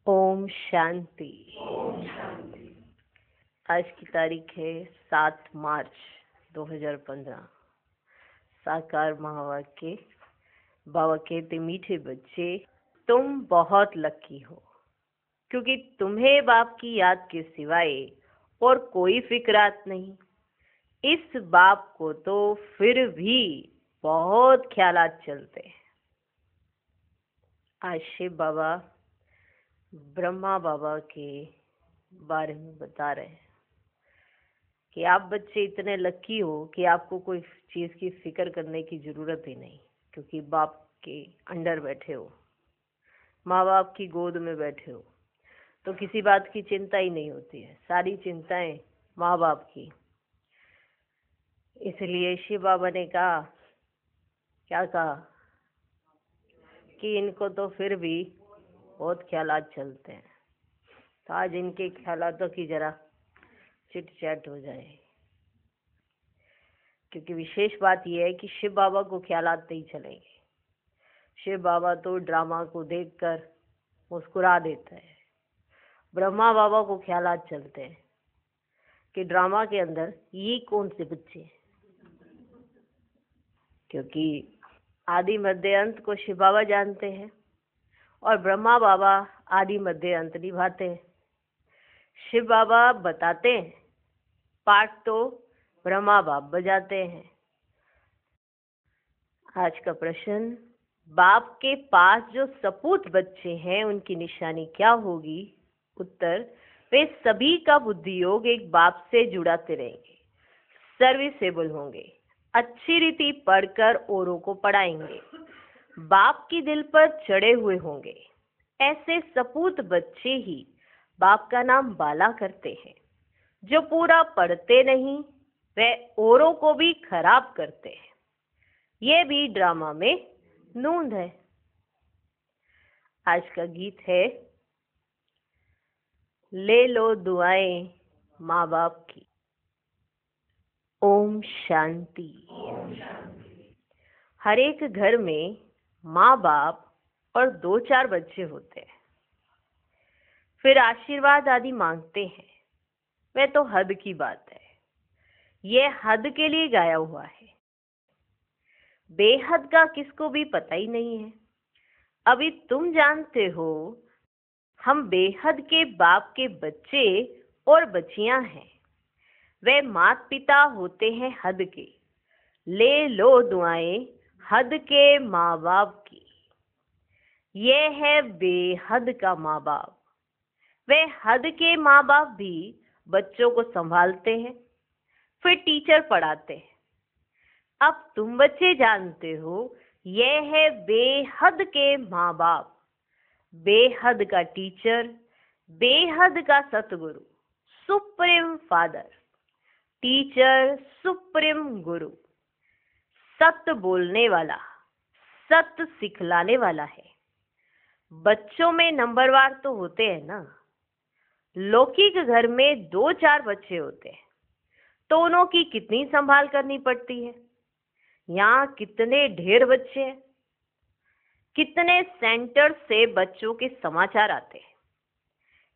ओम शांति। आज की तारीख है 7 मार्च 2015। साकार महावाक्य। बाबा कहते, मीठे बच्चे, तुम बहुत लकी हो, क्योंकि तुम्हें बाप की याद के सिवाय और कोई फिक्रात नहीं। इस बाप को तो फिर भी बहुत ख्यालात चलते हैं। आज शिव बाबा ब्रह्मा बाबा के बारे में बता रहे हैं कि आप बच्चे इतने लकी हो कि आपको कोई चीज की फिक्र करने की जरूरत ही नहीं, क्योंकि बाप के अंडर बैठे हो, माँ बाप की गोद में बैठे हो, तो किसी बात की चिंता ही नहीं होती है। सारी चिंताएं माँ बाप की। इसलिए शिव बाबा ने कहा, क्या कहा, कि इनको तो फिर भी बहुत ख्यालात चलते हैं। तो आज इनके ख्यालातों की जरा चिट चैट हो जाए, क्योंकि विशेष बात यह है कि शिव बाबा को ख्यालात नहीं चलेंगे। शिव बाबा तो ड्रामा को देखकर मुस्कुरा देता है। ब्रह्मा बाबा को ख्यालात चलते हैं कि ड्रामा के अंदर ये कौन से बच्चे हैं, क्योंकि आदि मध्य अंत को शिव बाबा जानते हैं और ब्रह्मा बाबा आदि मध्य अंत निभाते हैं। शिव बाबा बताते हैं, पाठ तो ब्रह्मा बाप बजाते हैं। आज का प्रश्न, बाप के पास जो सपूत बच्चे हैं उनकी निशानी क्या होगी? उत्तर, वे सभी का बुद्धि योग एक बाप से जुड़ाते रहेंगे, सर्विसेबल होंगे, अच्छी रीति पढ़कर औरों को पढ़ाएंगे, बाप की दिल पर चढ़े हुए होंगे। ऐसे सपूत बच्चे ही बाप का नाम बाला करते हैं। जो पूरा पढ़ते नहीं वे औरों को भी खराब करते हैं। ये भी ड्रामा में नूंद है। आज का गीत है, ले लो दुआएं माँ बाप की। ओम शांति। हर एक घर में माँ बाप और 2-4 बच्चे होते हैं, फिर आशीर्वाद आदि मांगते हैं। वह तो हद की बात है। यह हद के लिए गाया हुआ है। बेहद का किसको भी पता ही नहीं है। अभी तुम जानते हो, हम बेहद के बाप के बच्चे और बच्चियां हैं। वे माता पिता होते हैं हद के। ले लो दुआएं हद के माँ बाप की। यह है बेहद का माँ बाप। वे हद के माँ बाप भी बच्चों को संभालते हैं, फिर टीचर पढ़ाते हैं। अब तुम बच्चे जानते हो, यह है बेहद के माँ बाप, बेहद का टीचर, बेहद का सतगुरु, सुप्रीम फादर, टीचर, सुप्रीम गुरु, सत्य बोलने वाला, सत्य सिखलाने वाला है। बच्चों में नंबरवार तो होते हैं ना। लौकिक घर में 2-4 बच्चे होते हैं, तो उनों की कितनी संभाल करनी पड़ती है। यहाँ कितने ढेर बच्चे हैं, कितने सेंटर से बच्चों के समाचार आते हैं।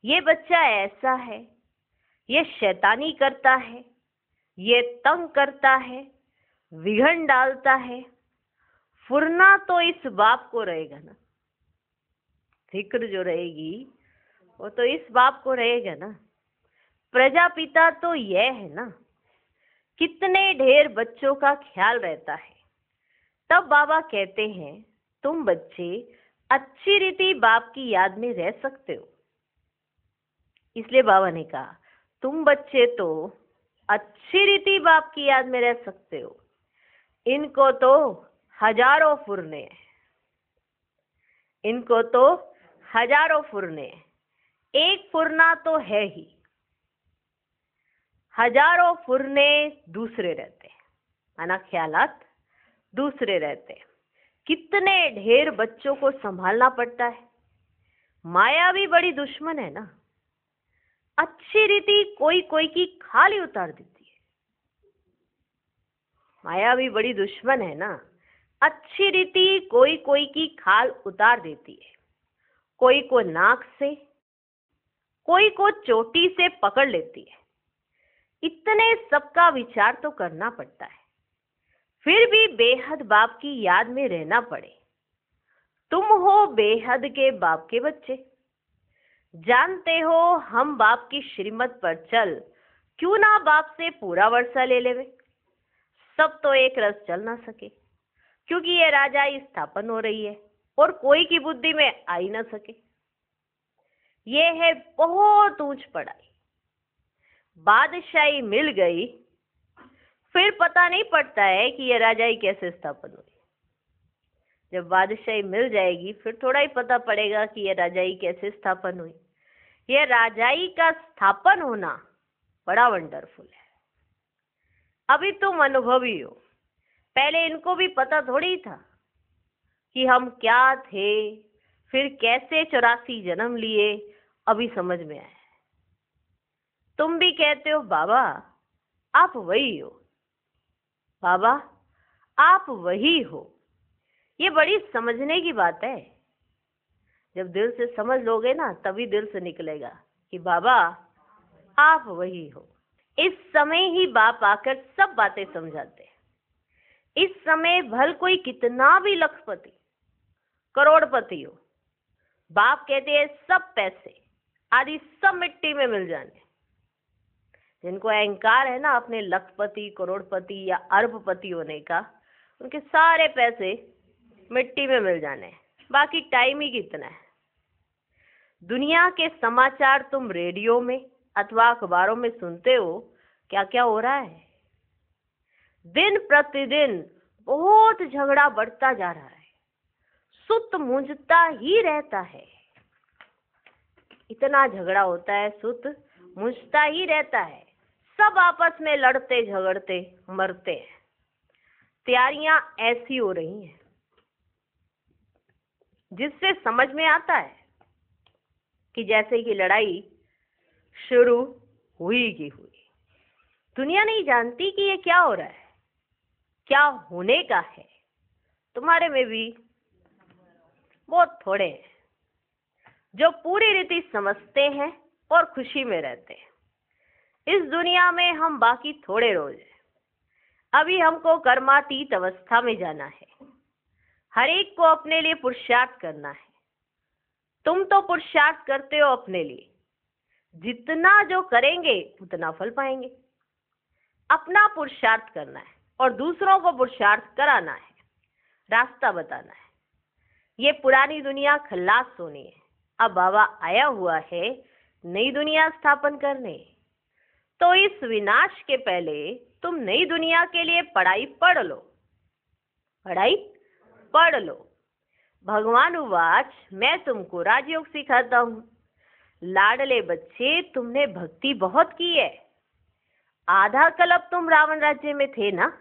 ये बच्चा ऐसा है, ये शैतानी करता है, ये तंग करता है, विघन डालता है। फुरना तो इस बाप को रहेगा ना। फिक्र जो रहेगी वो तो इस बाप को रहेगा ना। प्रजापिता तो यह है ना। कितने ढेर बच्चों का ख्याल रहता है। तब बाबा कहते हैं, तुम बच्चे अच्छी रीति बाप की याद में रह सकते हो। इसलिए बाबा ने कहा, तुम बच्चे तो अच्छी रीति बाप की याद में रह सकते हो। इनको तो हजारों फुरने हैं। इनको तो हजारों फुरने हैं। एक फुरना तो है ही, हजारों फुरने दूसरे रहते हैं, माना ख्यालात दूसरे रहते हैं। कितने ढेर बच्चों को संभालना पड़ता है। माया भी बड़ी दुश्मन है ना। अच्छी रीति कोई कोई की खाल ही उतार देती है। माया भी बड़ी दुश्मन है ना। अच्छी रीति कोई कोई की खाल उतार देती है। कोई को नाक से, कोई को चोटी से पकड़ लेती है। इतने सबका विचार तो करना पड़ता है, फिर भी बेहद बाप की याद में रहना पड़े। तुम हो बेहद के बाप के बच्चे, जानते हो हम बाप की श्रीमत पर चल क्यों ना बाप से पूरा वर्षा ले लेवे। सब तो एक रस चल ना सके, क्योंकि ये राजाई स्थापन हो रही है और कोई की बुद्धि में आ ही ना सके। ये है बहुत ऊंच पढ़ाई। बादशाही मिल गई, फिर पता नहीं पड़ता है कि ये राजाई कैसे स्थापन हुई। जब बादशाही मिल जाएगी फिर थोड़ा ही पता पड़ेगा कि ये राजाई कैसे स्थापन हुई। ये राजाई का स्थापन होना बड़ा वंडरफुल है। अभी तुम अनुभवी हो, पहले इनको भी पता थोड़ी था कि हम क्या थे, फिर कैसे 84 जन्म लिए, अभी समझ में आया। तुम भी कहते हो बाबा आप वही हो, बाबा आप वही हो। ये बड़ी समझने की बात है। जब दिल से समझ लोगे ना तभी दिल से निकलेगा कि बाबा आप वही हो। इस समय ही बाप आकर सब बातें समझाते हैं। इस समय भल कोई कितना भी लखपति करोड़पति हो, बाप कहते हैं सब पैसे आदि सब मिट्टी में मिल जाने। जिनको अहंकार है ना अपने लखपति करोड़पति या अरबपति होने का, उनके सारे पैसे मिट्टी में मिल जाने, बाकी टाइम ही कितना है। दुनिया के समाचार तुम रेडियो में अथवा अखबारों में सुनते हो, क्या क्या हो रहा है। दिन प्रतिदिन बहुत झगड़ा बढ़ता जा रहा है, सुत मुंझता ही रहता है। इतना झगड़ा होता है, सुत मुंझता ही रहता है। सब आपस में लड़ते झगड़ते मरते हैं। तैयारियां ऐसी हो रही हैं जिससे समझ में आता है कि जैसे कि लड़ाई शुरू हुई की हुई। दुनिया नहीं जानती कि ये क्या हो रहा है, क्या होने का है। तुम्हारे में भी बहुत थोड़े हैं जो पूरी रीति समझते हैं और खुशी में रहते हैं। इस दुनिया में हम बाकी थोड़े रोज हैं। अभी हमको कर्मातीत अवस्था में जाना है। हर एक को अपने लिए पुरुषार्थ करना है। तुम तो पुरुषार्थ करते हो अपने लिए, जितना जो करेंगे उतना फल पाएंगे। अपना पुरुषार्थ करना है और दूसरों को पुरुषार्थ कराना है, रास्ता बताना है। ये पुरानी दुनिया खल्लास होनी है। अब बाबा आया हुआ है नई दुनिया स्थापन करने। तो इस विनाश के पहले तुम नई दुनिया के लिए पढ़ाई पढ़ लो, पढ़ाई पढ़ लो। भगवान उवाच, मैं तुमको राजयोग सिखाता हूँ। लाडले बच्चे, तुमने भक्ति बहुत की है। आधा कल्प तुम रावण राज्य में थे ना।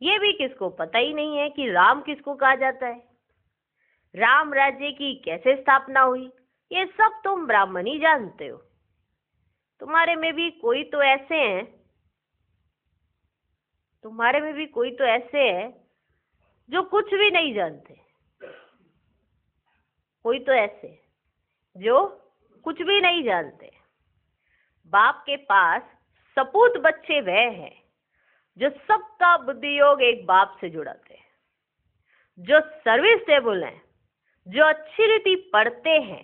ये भी किसको पता ही नहीं है कि राम किसको कहा जाता है, राम राज्य की कैसे स्थापना हुई। ये सब तुम ब्राह्मण ही जानते हो। तुम्हारे में भी कोई तो ऐसे हैं, तुम्हारे में भी कोई तो ऐसे हैं जो कुछ भी नहीं जानते। कोई तो ऐसे जो कुछ भी नहीं जानते। बाप के पास सपूत बच्चे वह हैं जो सबका बुद्धि योग एक बाप से जुड़ाते हैं, जो सर्विसेबल हैं, जो अच्छी रीति पढ़ते हैं,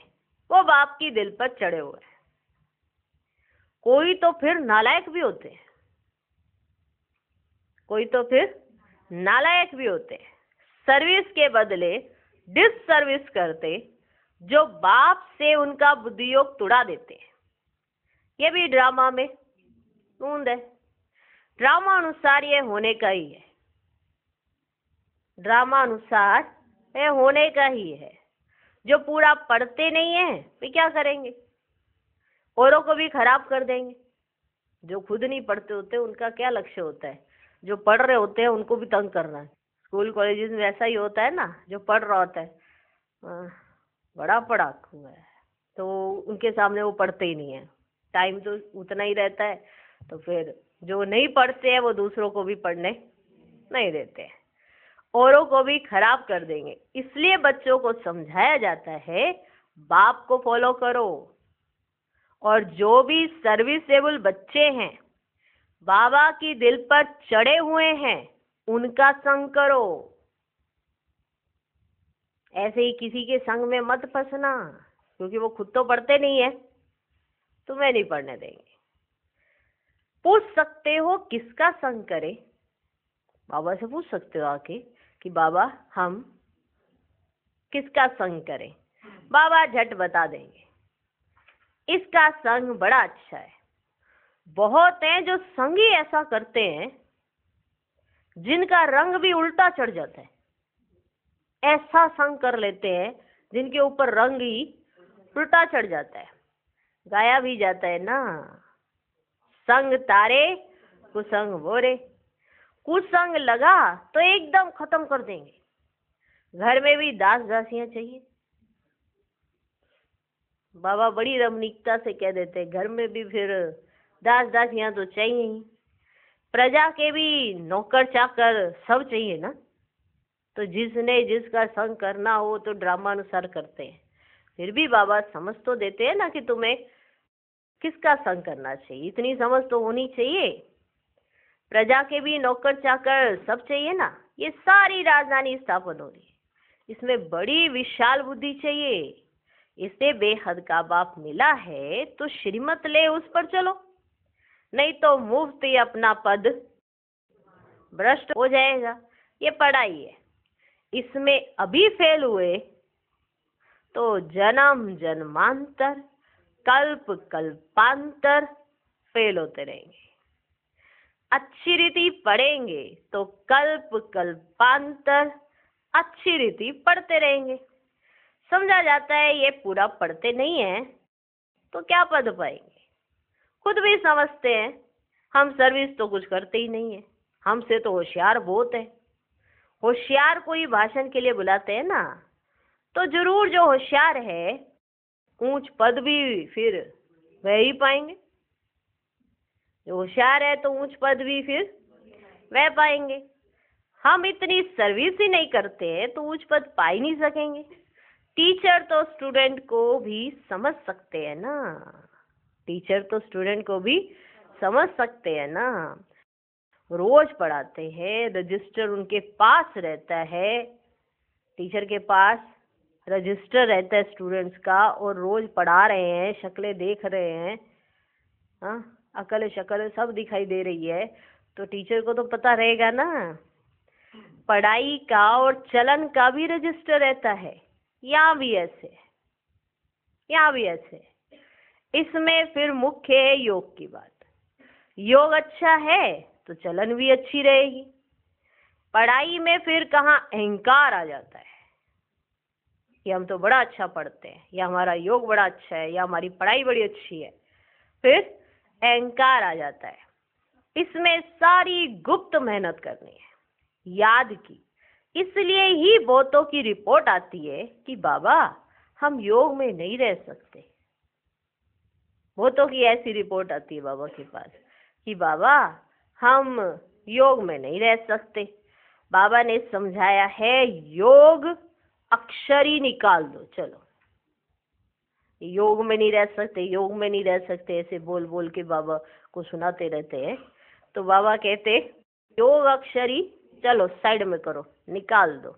वो बाप की दिल पर चढ़े हुए हैं। कोई तो फिर नालायक भी होते हैं, कोई तो फिर नालायक भी होते हैं, सर्विस के बदले डिससर्विस करते, जो बाप से उनका बुद्धि योग तुड़ा देते हैं। ये भी ड्रामा में ढूंढ है। ड्रामा अनुसार ये होने का ही है, ड्रामा अनुसार ये होने का ही है। जो पूरा पढ़ते नहीं है वे क्या करेंगे, औरों को भी खराब कर देंगे। जो खुद नहीं पढ़ते होते उनका क्या लक्ष्य होता है, जो पढ़ रहे होते हैं उनको भी तंग करना है। स्कूल कॉलेजेस में ऐसा ही होता है ना, जो पढ़ रहा होता है बड़ा पढ़ाकू है, तो उनके सामने वो पढ़ते ही नहीं है। टाइम तो उतना ही रहता है, तो फिर जो नहीं पढ़ते हैं वो दूसरों को भी पढ़ने नहीं देते हैं, औरों को भी खराब कर देंगे। इसलिए बच्चों को समझाया जाता है बाप को फॉलो करो, और जो भी सर्विसेबल बच्चे हैं, बाबा की दिल पर चढ़े हुए हैं, उनका संग करो। ऐसे ही किसी के संग में मत फंसना, क्योंकि वो खुद तो पढ़ते नहीं है, तुम्हें नहीं पढ़ने देंगे। पूछ सकते हो किसका संग करें, बाबा से पूछ सकते हो आके कि बाबा हम किसका संग करें। बाबा झट बता देंगे, इसका संग बड़ा अच्छा है। बहुत हैं जो संग ही ऐसा करते हैं जिनका रंग भी उल्टा चढ़ जाता है। ऐसा संग कर लेते हैं जिनके ऊपर रंग ही उल्टा चढ़ जाता है, गाया भी जाता है ना, संग तारे कुसंग बोरे। कुसंग लगा तो एकदम खत्म कर देंगे। घर में भी दास दासियां चाहिए, बाबा बड़ी रमणीकता से कह देते हैं, घर में भी फिर दास दासियां तो चाहिए ही। प्रजा के भी नौकर चाकर सब चाहिए ना। तो जिसने जिसका संग करना हो तो ड्रामा अनुसार करते हैं। फिर भी बाबा समझ तो देते हैं ना कि तुम्हें किसका संग करना चाहिए, इतनी समझ तो होनी चाहिए। प्रजा के भी नौकर चाकर सब चाहिए ना। ये सारी राजधानी स्थापन हो रही है, इसमें बड़ी विशाल बुद्धि चाहिए। इसे बेहद का बाप मिला है तो श्रीमत ले उस पर चलो, नहीं तो मुफ्त ही अपना पद भ्रष्ट हो जाएगा। ये पढ़ाई है, इसमें अभी फेल हुए तो जन्म जन्मांतर कल्प कल्पांतर फेल होते रहेंगे। अच्छी रीति पढ़ेंगे तो कल्प कल्पांतर अच्छी रीति पढ़ते रहेंगे। समझा जाता है ये पूरा पढ़ते नहीं है तो क्या पद पाएंगे। खुद भी समझते हैं हम सर्विस तो कुछ करते ही नहीं है, हमसे तो होशियार बहुत है। होशियार कोई भाषण के लिए बुलाते हैं ना, तो जरूर जो होशियार है ऊंच पद भी फिर वह ही पाएंगे। जो होशियार है तो ऊंच पद भी फिर वह पाएंगे। हम इतनी सर्विस ही नहीं करते हैं तो ऊंच पद पा ही नहीं सकेंगे। टीचर तो स्टूडेंट को भी समझ सकते हैं ना, टीचर तो स्टूडेंट को भी समझ सकते हैं ना। रोज पढ़ाते हैं, रजिस्टर उनके पास रहता है, टीचर के पास रजिस्टर रहता है स्टूडेंट्स का, और रोज पढ़ा रहे हैं, शक्लें देख रहे हैं, हाँ अकल शक्ल सब दिखाई दे रही है, तो टीचर को तो पता रहेगा ना। पढ़ाई का और चलन का भी रजिस्टर रहता है। यहाँ भी ऐसे, यहाँ भी ऐसे। इसमें फिर मुख्य है योग की बात। योग अच्छा है तो चलन भी अच्छी रहेगी। पढ़ाई में फिर कहाँ अहंकार आ जाता है कि हम तो बड़ा अच्छा पढ़ते हैं, या हमारा योग बड़ा अच्छा है, या हमारी पढ़ाई बड़ी अच्छी है, फिर अहंकार आ जाता है। इसमें सारी गुप्त मेहनत करनी है, याद की। इसलिए ही बहुतों की रिपोर्ट आती है कि बाबा हम योग में नहीं रह सकते। बहुतों की ऐसी रिपोर्ट आती है बाबा के पास कि बाबा हम योग में नहीं रह सकते। बाबा ने समझाया है योग अक्षर ही निकाल दो, चलो योग में नहीं रह सकते, योग में नहीं रह सकते, ऐसे बोल बोल के बाबा को सुनाते रहते हैं। तो बाबा कहते योग अक्षर ही चलो साइड में करो, निकाल दो।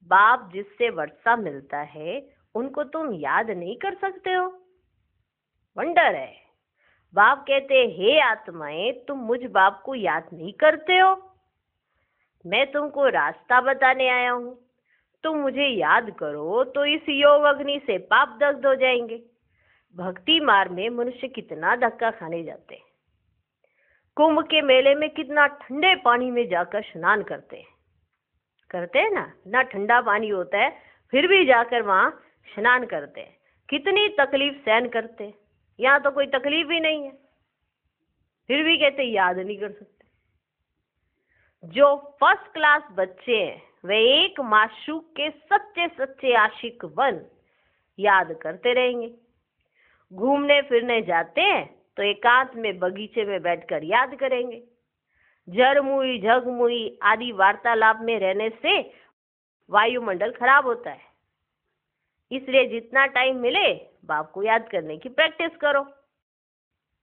बाप जिससे वर्षा मिलता है उनको तुम याद नहीं कर सकते हो, वंडर है। बाप कहते हे आत्माएं तुम मुझ बाप को याद नहीं करते हो, मैं तुमको रास्ता बताने आया हूँ, तुम मुझे याद करो तो इस योग अग्नि से पाप दग्ध हो जाएंगे। भक्ति मार्ग में मनुष्य कितना धक्का खाने जाते हैं। कुंभ के मेले में कितना ठंडे पानी में जाकर स्नान करते हैं ना, इतना ठंडा पानी होता है फिर भी जाकर वहां स्नान करते हैं। कितनी तकलीफ सहन करते हैं, यहाँ तो कोई तकलीफ ही नहीं है, फिर भी कहते याद नहीं कर सकते। जो फर्स्ट क्लास बच्चे हैं वे एक माशूक के सच्चे सच्चे आशिक बन याद करते रहेंगे। घूमने फिरने जाते हैं तो एकांत में बगीचे में बैठकर याद करेंगे। झरमुई झगमुई आदि वार्तालाप में रहने से वायुमंडल खराब होता है। इसलिए जितना टाइम मिले बाप को याद करने की प्रैक्टिस करो।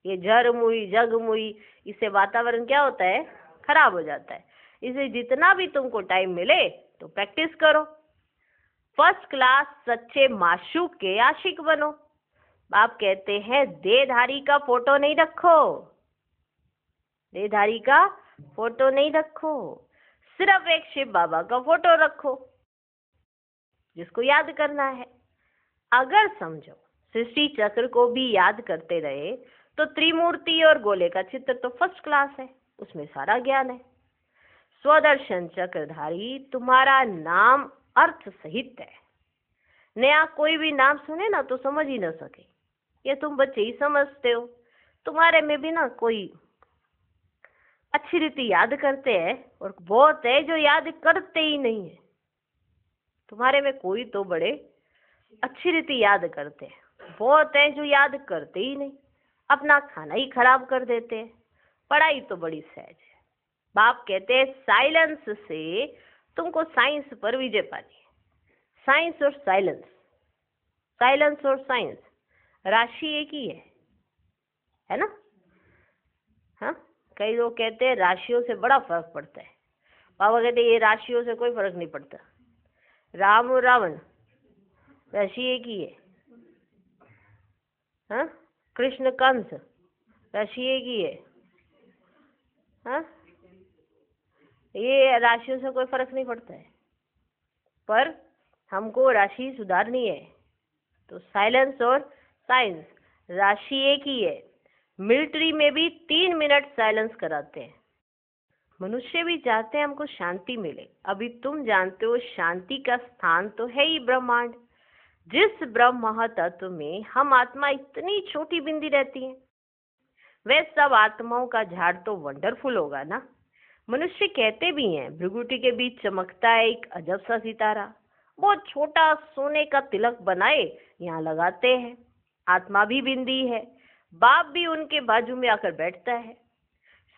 ये झर मुई जग मुई, इससे वातावरण क्या होता है, खराब हो जाता है। इसलिए जितना भी तुमको टाइम मिले तो प्रैक्टिस करो। फर्स्ट क्लास सच्चे माशूक के आशिक बनो। बाप कहते हैं देहधारी का फोटो नहीं रखो, देहधारी का फोटो नहीं रखो, सिर्फ एक शिव बाबा का फोटो रखो जिसको याद करना है। अगर समझो सृष्टि चक्र को भी याद करते रहे तो त्रिमूर्ति और गोले का चित्र तो फर्स्ट क्लास है, उसमें सारा ज्ञान है। स्वदर्शन चक्रधारी तुम्हारा नाम अर्थ सहित है। नया कोई भी नाम सुने ना तो समझ ही ना सके, ये तुम बच्चे ही समझते हो। तुम्हारे में भी ना कोई अच्छी रीति याद करते हैं और बहुत है जो याद करते ही नहीं है। तुम्हारे में कोई तो बड़े अच्छी रीति याद करते हैं, बहुत है जो याद करते ही नहीं, अपना खाना ही खराब कर देते हैं। पढ़ाई तो बड़ी सहज है। बाप कहते हैं साइलेंस से तुमको साइंस पर विजय पानी है। साइंस और साइलेंस, साइलेंस और साइंस राशि एक ही है ना। हाँ, कई लोग कहते हैं राशियों से बड़ा फर्क पड़ता है। बाबा कहते हैं ये राशियों से कोई फर्क नहीं पड़ता। राम और रावण राशि एक ही है। हाँ, कृष्ण कंस राशि एक ही है। हाँ, ये राशियों से कोई फर्क नहीं पड़ता है, पर हमको राशि सुधारनी है। तो साइलेंस और साइंस राशि एक ही है। मिलिट्री में भी 3 मिनट साइलेंस कराते हैं। मनुष्य भी चाहते हैं हमको शांति मिले। अभी तुम जानते हो शांति का स्थान तो है ही ब्रह्मांड। जिस ब्रह्म महातत्व में हम आत्मा इतनी छोटी बिंदी रहती है, वह सब आत्माओं का झाड़ तो वंडरफुल होगा ना। मनुष्य कहते भी हैं भृगुटी के बीच चमकता है एक अजब सा सितारा, बहुत छोटा सोने का तिलक बनाए यहाँ लगाते हैं। आत्मा भी बिंदी है, बाप भी उनके बाजू में आकर बैठता है।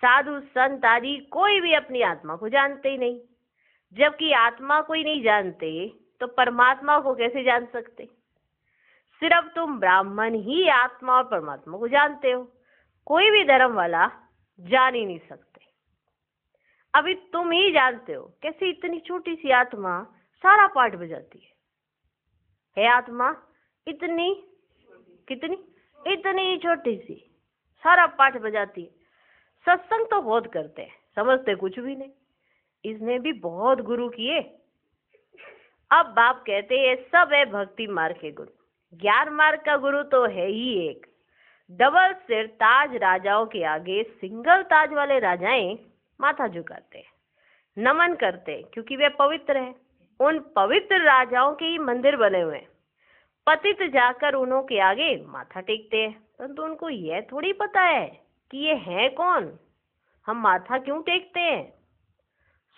साधु संत आदि कोई भी अपनी आत्मा को जानते ही नहीं। जबकि आत्मा को ही नहीं जानते तो परमात्मा को कैसे जान सकते। सिर्फ तुम ब्राह्मण ही आत्मा और परमात्मा को जानते हो, कोई भी धर्म वाला जान ही नहीं सकते। अभी तुम ही जानते हो कैसे इतनी छोटी सी आत्मा सारा पाठ बजाती है आत्मा इतनी कितनी इतनी छोटी सी सारा पाठ बजाती है। सत्संग तो बहुत करते हैं, समझते कुछ भी नहीं। इसने भी बहुत गुरु किए। अब बाप कहते हैं सब है भक्ति मार्ग के गुरु। ज्ञान मार्ग का गुरु तो है ही एक। डबल सिर ताज राजाओं के आगे सिंगल ताज वाले राजाएं माथा झुकाते हैं, नमन करते हैं, क्योंकि वे पवित्र हैं। उन पवित्र राजाओं के ही मंदिर बने हुए हैं। पतित जाकर उन्हों के आगे माथा टेकते हैं, परंतु उनको यह थोड़ी पता है कि ये है कौन, हम माथा क्यों टेकते हैं।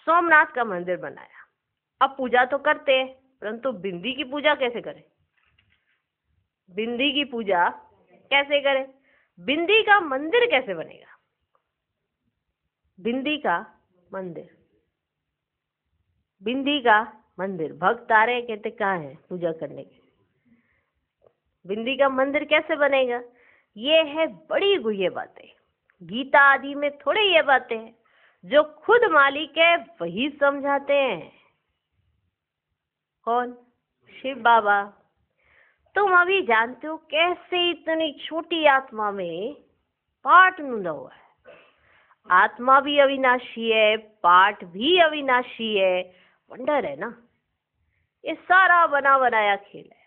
सोमनाथ का मंदिर बनाया, अब पूजा तो करते हैं, परंतु बिंदी की पूजा कैसे करें। बिंदी की पूजा कैसे करें, बिंदी का मंदिर कैसे बनेगा। बिंदी का मंदिर, बिंदी का मंदिर, भक्त आ रहे कहते कहाँ है पूजा करने के। बिंदी का मंदिर कैसे बनेगा। ये है बड़ी गुह्य बातें। गीता आदि में थोड़े ये बातें हैं, जो खुद मालिक है वही समझाते हैं। कौन, शिव बाबा। तुम अभी जानते हो कैसे इतनी छोटी आत्मा में पाठ नूंदा हुआ है। आत्मा भी अविनाशी है, पाठ भी अविनाशी है। वंडर है ना, ये सारा बना बनाया खेल है।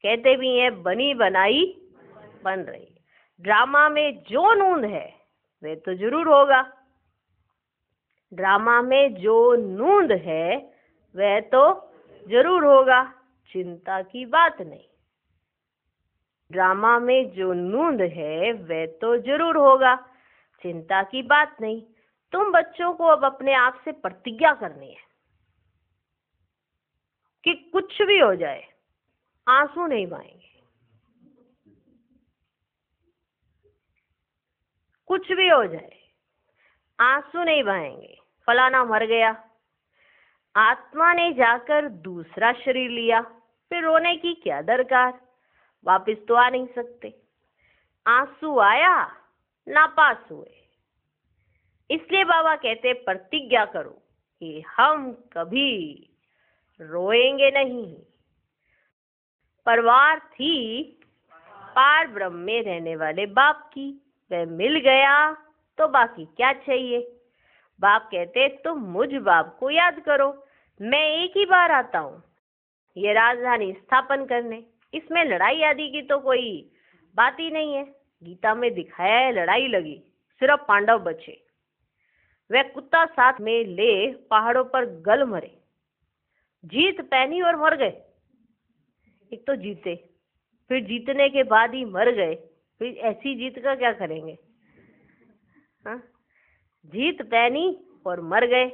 कहते भी हैं बनी बनाई बन रही। ड्रामा में जो नूंद है वह तो जरूर होगा। ड्रामा में जो नूंद है वह तो जरूर होगा, चिंता की बात नहीं। ड्रामा में जो नूंद है वह तो जरूर होगा, चिंता की बात नहीं। तुम बच्चों को अब अपने आप से प्रतिज्ञा करनी है कि कुछ भी हो जाए आंसू नहीं बहाएंगे। कुछ भी हो जाए आंसू नहीं बहाएंगे। फलाना मर गया, आत्मा ने जाकर दूसरा शरीर लिया, फिर रोने की क्या दरकार, वापस तो आ नहीं सकते। आंसू आया, नापास हुए। इसलिए बाबा कहते प्रतिज्ञा करो कि हम कभी रोएंगे नहीं। परवार थी पार ब्रह्म में रहने वाले बाप की, वह मिल गया तो बाकी क्या चाहिए। बाप कहते तुम मुझ बाप को याद करो, मैं एक ही बार आता हूँ ये राजधानी स्थापन करने। इसमें लड़ाई आदि की तो कोई बात ही नहीं है। गीता में दिखाया है लड़ाई लगी, सिर्फ पांडव बचे। वह कुत्ता साथ में ले पहाड़ों पर गल मरे, जीत पहनी और मर गए। एक तो जीते, फिर जीतने के बाद ही मर गए, फिर ऐसी जीत का क्या करेंगे। हाँ, जीत पहनी और मर गए,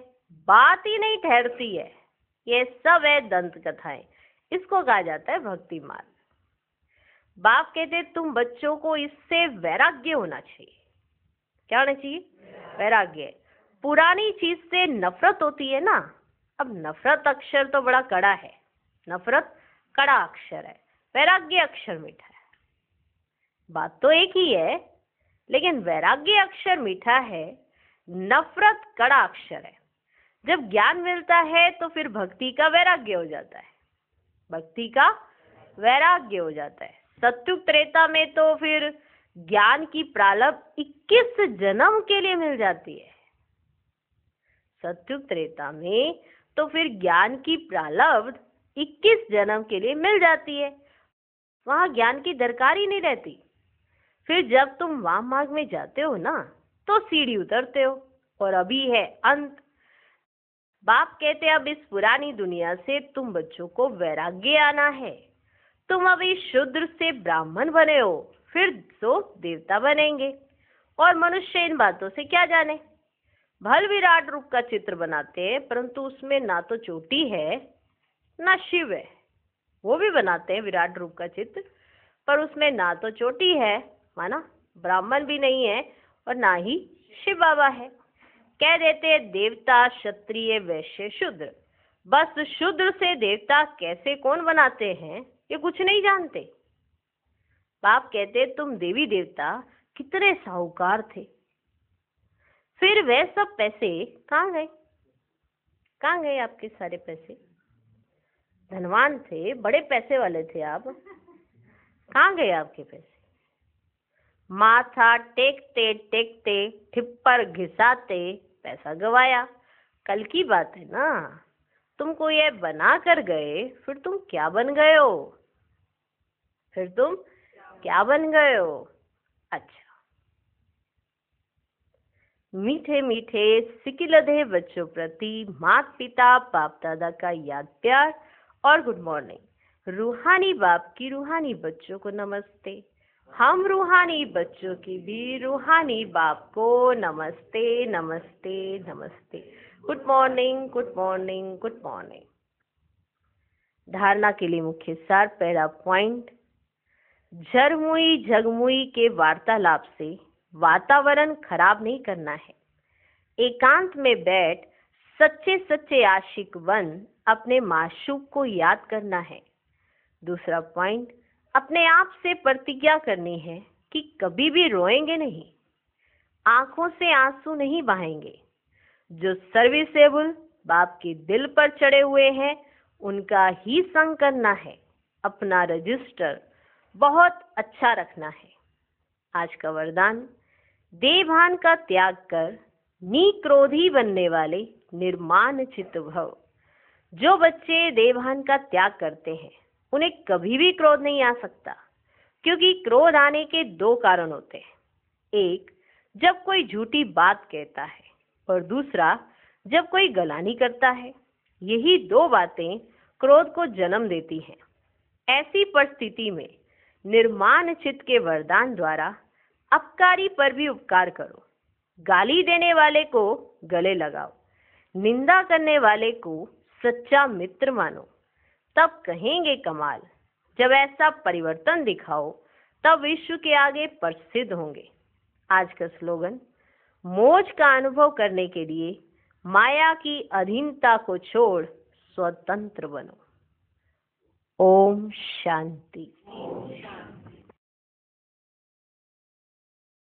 बात ही नहीं ठहरती है। ये सब है दंत कथाएं, इसको कहा जाता है भक्ति मार्ग। बाप कहते तुम बच्चों को इससे वैराग्य होना चाहिए। क्या होना चाहिए? वैराग्य। पुरानी चीज से नफरत होती है ना। अब नफरत अक्षर तो बड़ा कड़ा है, नफरत कड़ा अक्षर है, वैराग्य अक्षर मीठा है। बात तो एक ही है, लेकिन वैराग्य अक्षर मीठा है, नफरत कड़ा अक्षर है। जब ज्ञान मिलता है तो फिर भक्ति का वैराग्य हो जाता है, भक्ति का वैराग्य हो जाता है। सत्युग त्रेता में तो फिर ज्ञान की प्रारब्ध 21 जन्म के लिए मिल जाती है। सत्युग त्रेता में तो फिर ज्ञान की प्रारब्ध 21 जन्म के लिए मिल जाती है। वहां ज्ञान की दरकार ही नहीं रहती। फिर जब तुम वाम मार्ग में जाते हो ना, तो सीढ़ी उतरते हो और अभी है अंत। बाप कहते अब इस पुरानी दुनिया से तुम बच्चों को वैराग्य आना है। तुम अभी शूद्र से ब्राह्मण बने हो, फिर तो देवता बनेंगे। और मनुष्य इन बातों से क्या जाने। भल विराट रूप का चित्र बनाते हैं, परंतु उसमें ना तो चोटी है ना शिव है। वो भी बनाते हैं विराट रूप का चित्र, पर उसमें ना तो चोटी है, माना ब्राह्मण भी नहीं है, और ना ही शिव बाबा है। कह देते हैं देवता क्षत्रिय वैश्य शूद्र। बस शूद्र से देवता कैसे कौन बनाते हैं ये कुछ नहीं जानते। बाप कहते तुम देवी देवता कितने साहूकार थे, फिर वे सब पैसे कहाँ गए? कहाँ गए आपके सारे पैसे? धनवान थे, बड़े पैसे वाले थे आप, कहाँ गए आपके पैसे? माथा टेकते टेकते ठिप्पर घिसाते पैसा गवाया। कल की बात है ना। तुमको ये बना कर गए, फिर तुम क्या बन गए हो? फिर तुम क्या बन गए हो? अच्छा, मीठे मीठे सिकिलधे बच्चों प्रति माता पिता बाप दादा का याद प्यार और गुड मॉर्निंग। रूहानी बाप की रूहानी बच्चों को नमस्ते। हम रूहानी बच्चों की भी रूहानी बाप को नमस्ते नमस्ते नमस्ते। Good morning good morning good morning. धारणा के लिए मुख्य सार। पहला पॉइंट, झरमुई झगमुई के वार्तालाप से वातावरण खराब नहीं करना है। एकांत में बैठ सच्चे सच्चे आशिक बन अपने माशूक को याद करना है। दूसरा पॉइंट, अपने आप से प्रतिज्ञा करनी है कि कभी भी रोएंगे नहीं, आंखों से आंसू नहीं बहाएंगे। जो सर्विसेबल बाप के दिल पर चढ़े हुए हैं उनका ही संग करना है। अपना रजिस्टर बहुत अच्छा रखना है। आज का वरदान, देभान का त्याग कर निक्रोधी बनने वाले निर्माण चित्त भव। जो बच्चे देभान का त्याग करते हैं उन्हें कभी भी क्रोध नहीं आ सकता, क्योंकि क्रोध आने के दो कारण होते हैं। एक, जब कोई झूठी बात कहता है, और दूसरा, जब कोई गलानी करता है। यही दो बातें क्रोध को जन्म देती हैं। ऐसी परिस्थिति में निर्माण चित्त के वरदान द्वारा अपकारी पर भी उपकार करो। गाली देने वाले को गले लगाओ, निंदा करने वाले को सच्चा मित्र मानो, तब कहेंगे कमाल। जब ऐसा परिवर्तन दिखाओ तब विश्व के आगे प्रसिद्ध होंगे। आज का स्लोगन, मोज का अनुभव करने के लिए माया की अधीनता को छोड़ स्वतंत्र बनो। ओम शांति।